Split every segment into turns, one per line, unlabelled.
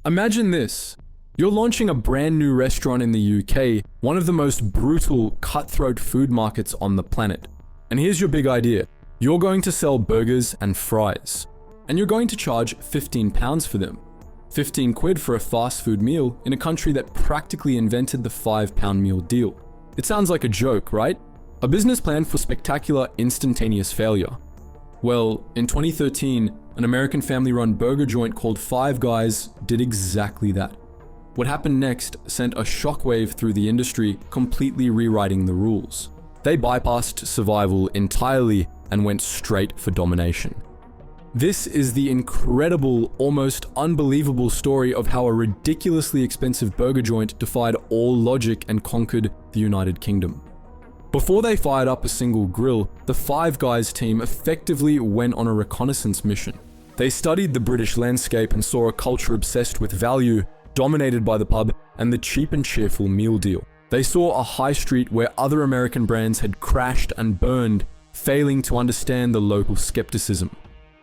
Imagine this. You're launching a brand new restaurant in the UK, one of the most brutal, cutthroat food markets on the planet. And here's your big idea. You're going to sell burgers and fries. And you're going to charge £15 for them. 15 quid for a fast food meal in a country that practically invented the £5 meal deal. It sounds like a joke, right? A business plan for spectacular, instantaneous failure. Well, in 2013, an American family-run burger joint called Five Guys did exactly that. What happened next sent a shockwave through the industry, completely rewriting the rules. They bypassed survival entirely and went straight for domination. This is the incredible, almost unbelievable story of how a ridiculously expensive burger joint defied all logic and conquered the United Kingdom. Before they fired up a single grill, the Five Guys team effectively went on a reconnaissance mission. They studied the British landscape and saw a culture obsessed with value, dominated by the pub and the cheap and cheerful meal deal. They saw a high street where other American brands had crashed and burned, failing to understand the local skepticism.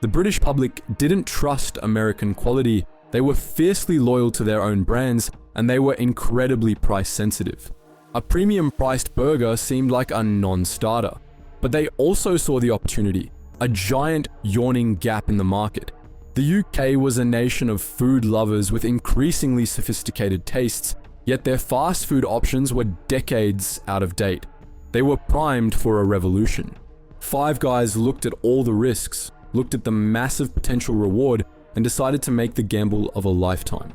The British public didn't trust American quality, they were fiercely loyal to their own brands, and they were incredibly price sensitive. A premium priced burger seemed like a non-starter, but they also saw the opportunity, a giant yawning gap in the market. The UK was a nation of food lovers with increasingly sophisticated tastes, yet their fast food options were decades out of date. They were primed for a revolution. Five Guys looked at all the risks, looked at the massive potential reward, and decided to make the gamble of a lifetime.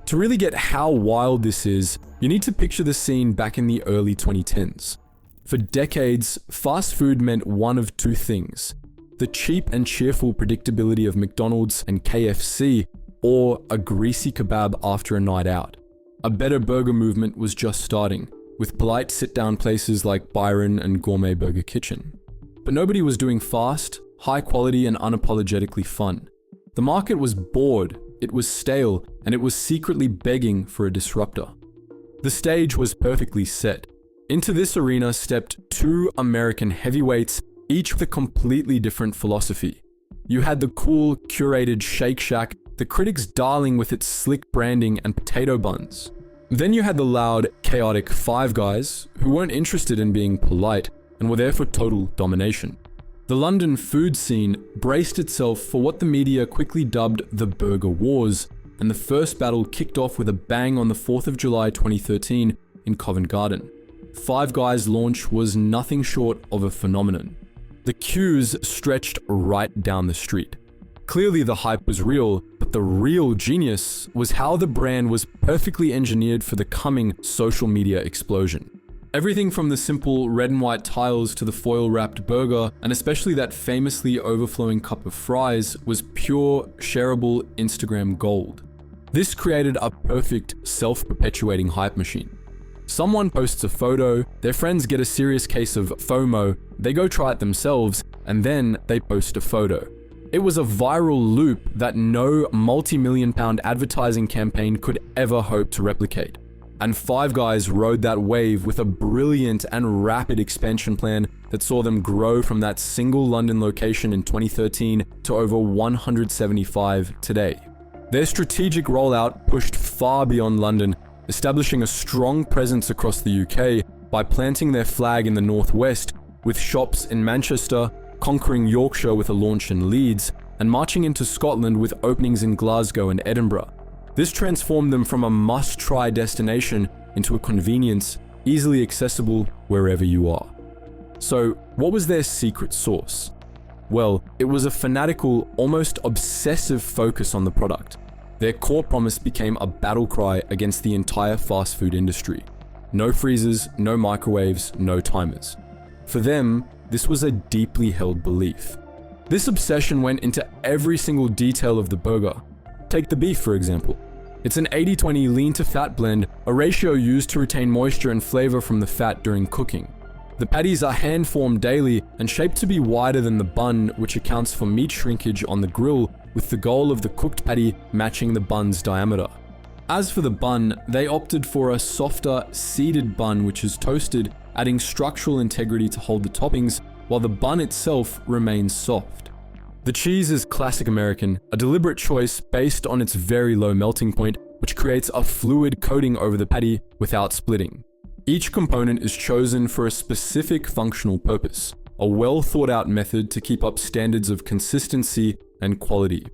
To really get how wild this is, you need to picture the scene back in the early 2010s. For decades, fast food meant one of two things: the cheap and cheerful predictability of McDonald's and KFC, or a greasy kebab after a night out. A better burger movement was just starting, with polite sit-down places like Byron and Gourmet Burger Kitchen. But nobody was doing fast, high quality, and unapologetically fun. The market was bored, it was stale, and it was secretly begging for a disruptor. The stage was perfectly set. Into this arena stepped two American heavyweights, each with a completely different philosophy. You had the cool, curated Shake Shack, the critics' darling with its slick branding and potato buns. Then you had the loud, chaotic Five Guys, who weren't interested in being polite and were there for total domination. The London food scene braced itself for what the media quickly dubbed the Burger Wars, and the first battle kicked off with a bang on the 4th of July 2013 in Covent Garden. Five Guys' launch was nothing short of a phenomenon. The queues stretched right down the street. Clearly the hype was real, but the real genius was how the brand was perfectly engineered for the coming social media explosion. Everything from the simple red and white tiles to the foil-wrapped burger, and especially that famously overflowing cup of fries, was pure, shareable Instagram gold. This created a perfect, self-perpetuating hype machine. Someone posts a photo, their friends get a serious case of FOMO, they go try it themselves, and then they post a photo. It was a viral loop that no multi-million-pound advertising campaign could ever hope to replicate. And Five Guys rode that wave with a brilliant and rapid expansion plan that saw them grow from that single London location in 2013 to over 175 today. Their strategic rollout pushed far beyond London, establishing a strong presence across the UK by planting their flag in the northwest, with shops in Manchester, conquering Yorkshire with a launch in Leeds, and marching into Scotland with openings in Glasgow and Edinburgh. This transformed them from a must-try destination into a convenience, easily accessible wherever you are. So, what was their secret sauce? Well, it was a fanatical, almost obsessive focus on the product. Their core promise became a battle cry against the entire fast food industry. No freezers, no microwaves, no timers. For them, this was a deeply held belief. This obsession went into every single detail of the burger. Take the beef, for example. It's an 80-20 lean to fat blend, a ratio used to retain moisture and flavor from the fat during cooking. The patties are hand-formed daily and shaped to be wider than the bun, which accounts for meat shrinkage on the grill, with the goal of the cooked patty matching the bun's diameter. As for the bun, they opted for a softer, seeded bun which is toasted, adding structural integrity to hold the toppings, while the bun itself remains soft. The cheese is classic American, a deliberate choice based on its very low melting point, which creates a fluid coating over the patty without splitting. Each component is chosen for a specific functional purpose, a well thought out method to keep up standards of consistency and quality.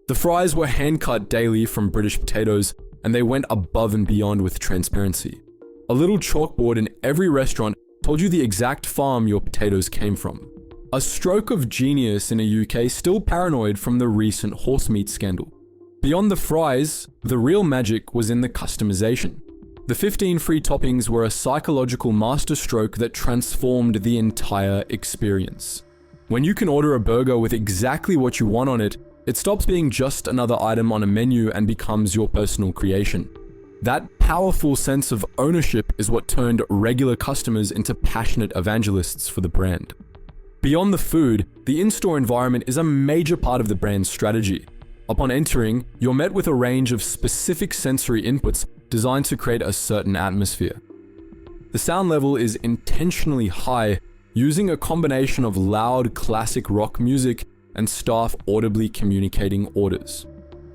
The fries were hand cut daily from British potatoes, and they went above and beyond with transparency. A little chalkboard in every restaurant told you the exact farm your potatoes came from. A stroke of genius in a UK still paranoid from the recent horse meat scandal. Beyond the fries, the real magic was in the customization. The 15 free toppings were a psychological masterstroke that transformed the entire experience. When you can order a burger with exactly what you want on it, it stops being just another item on a menu and becomes your personal creation. That powerful sense of ownership is what turned regular customers into passionate evangelists for the brand. Beyond the food, the in-store environment is a major part of the brand's strategy. Upon entering, you're met with a range of specific sensory inputs designed to create a certain atmosphere. The sound level is intentionally high, using a combination of loud classic rock music and staff audibly communicating orders.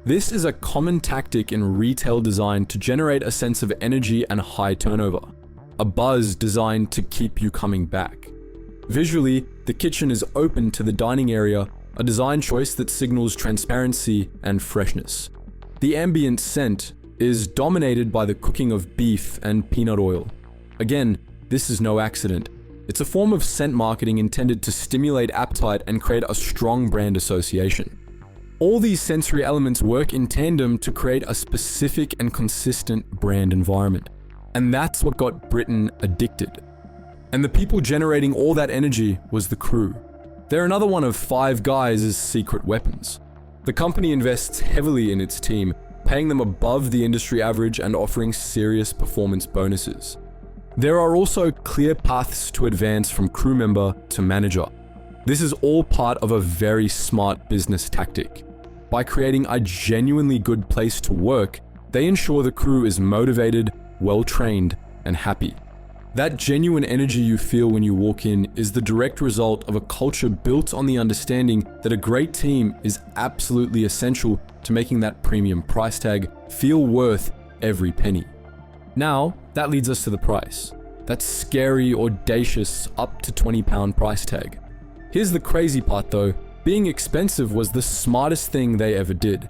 This is a common tactic in retail design to generate a sense of energy and high turnover, a buzz designed to keep you coming back. Visually, the kitchen is open to the dining area, a design choice that signals transparency and freshness. The ambient scent is dominated by the cooking of beef and peanut oil. Again, this is no accident. It's a form of scent marketing intended to stimulate appetite and create a strong brand association. All these sensory elements work in tandem to create a specific and consistent brand environment. And that's what got Britain addicted. And the people generating all that energy was the crew. They're another one of Five Guys' secret weapons. The company invests heavily in its team, paying them above the industry average and offering serious performance bonuses. There are also clear paths to advance from crew member to manager. This is all part of a very smart business tactic. By creating a genuinely good place to work, they ensure the crew is motivated, well-trained, and happy. That genuine energy you feel when you walk in is the direct result of a culture built on the understanding that a great team is absolutely essential to making that premium price tag feel worth every penny. Now, that leads us to the price. That scary, audacious, up to £20 price tag. Here's the crazy part though, being expensive was the smartest thing they ever did.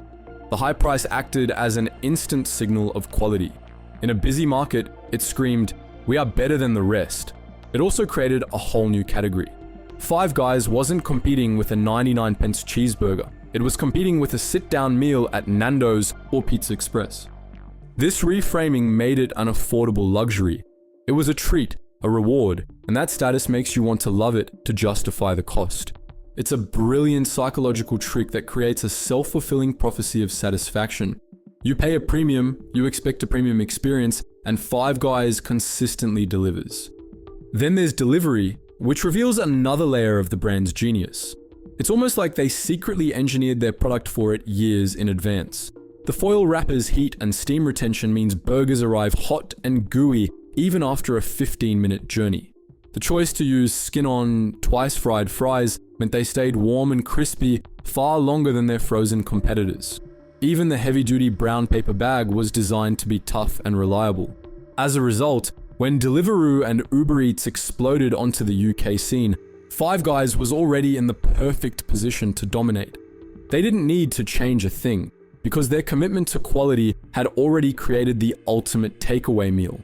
The high price acted as an instant signal of quality. In a busy market, it screamed, "We are better than the rest." It also created a whole new category. Five Guys wasn't competing with a 99p cheeseburger. It was competing with a sit-down meal at Nando's or Pizza Express. This reframing made it an affordable luxury. It was a treat, a reward, and that status makes you want to love it to justify the cost. It's a brilliant psychological trick that creates a self-fulfilling prophecy of satisfaction. You pay a premium, you expect a premium experience, and Five Guys consistently delivers. Then there's delivery, which reveals another layer of the brand's genius. It's almost like they secretly engineered their product for it years in advance. The foil wrapper's heat and steam retention means burgers arrive hot and gooey even after a 15-minute journey. The choice to use skin-on, twice-fried fries meant they stayed warm and crispy far longer than their frozen competitors. Even the heavy-duty brown paper bag was designed to be tough and reliable. As a result, when Deliveroo and Uber Eats exploded onto the UK scene, Five Guys was already in the perfect position to dominate. They didn't need to change a thing, because their commitment to quality had already created the ultimate takeaway meal.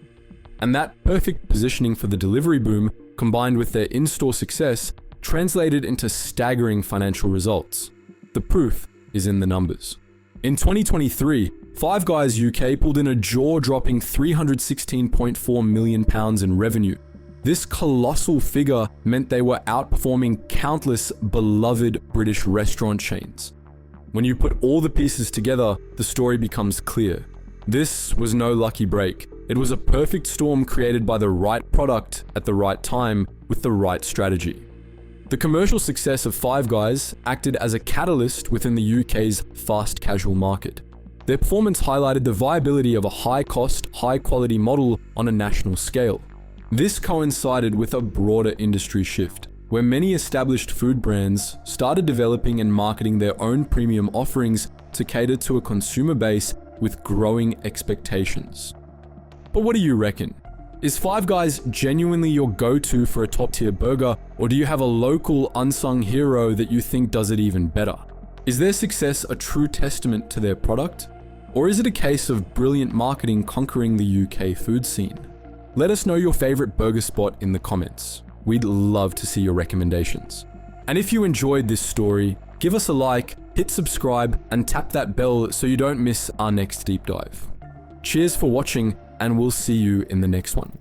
And that perfect positioning for the delivery boom, combined with their in-store success, translated into staggering financial results. The proof is in the numbers. In 2023, Five Guys UK pulled in a jaw-dropping £316.4 million in revenue. This colossal figure meant they were outperforming countless beloved British restaurant chains. When you put all the pieces together, the story becomes clear. This was no lucky break. It was a perfect storm created by the right product at the right time with the right strategy. The commercial success of Five Guys acted as a catalyst within the UK's fast casual market. Their performance highlighted the viability of a high-cost, high-quality model on a national scale. This coincided with a broader industry shift, where many established food brands started developing and marketing their own premium offerings to cater to a consumer base with growing expectations. But what do you reckon? Is Five Guys genuinely your go-to for a top-tier burger, or do you have a local unsung hero that you think does it even better? Is their success a true testament to their product? Or is it a case of brilliant marketing conquering the UK food scene? Let us know your favorite burger spot in the comments. We'd love to see your recommendations. And if you enjoyed this story, give us a like, hit subscribe, and tap that bell so you don't miss our next deep dive. Cheers for watching, and we'll see you in the next one.